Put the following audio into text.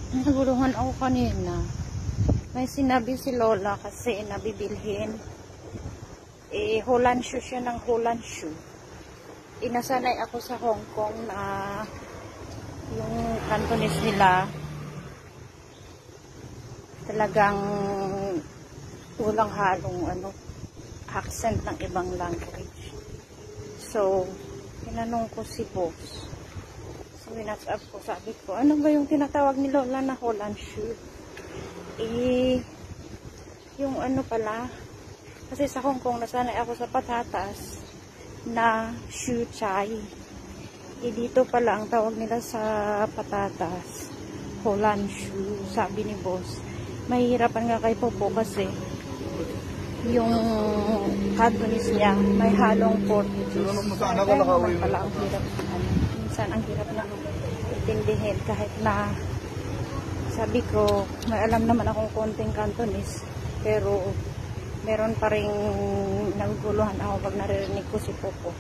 Naguluhan ako kanina. May sinabi si Lola kasi nabibilhin. Holland shoe siya ng Holland shoe. Inasanay ako sa Hong Kong na yung Cantonese nila talagang walang halong accent ng ibang language. So, tinanong ko si boss. So, winatch-up ko, sabi ko, ano ba yung tinatawag ni Lola na Holland shoe? Yung pala, kasi sa Hong Kong, nasanay ako sa patatas na shoe chai. Dito pala, ang tawag nila sa patatas, Holland shoe, sabi ni boss. Mahihirapan nga kay Popo kasi yung Cantonese niya, may halong Portuguese. Kaya naman pala ang hirap, minsan ang hirap na intindihin kahit na sabi ko, may alam naman akong konting Cantonese, pero meron pa ring naguguluhan ako pag naririnig ko si Popo.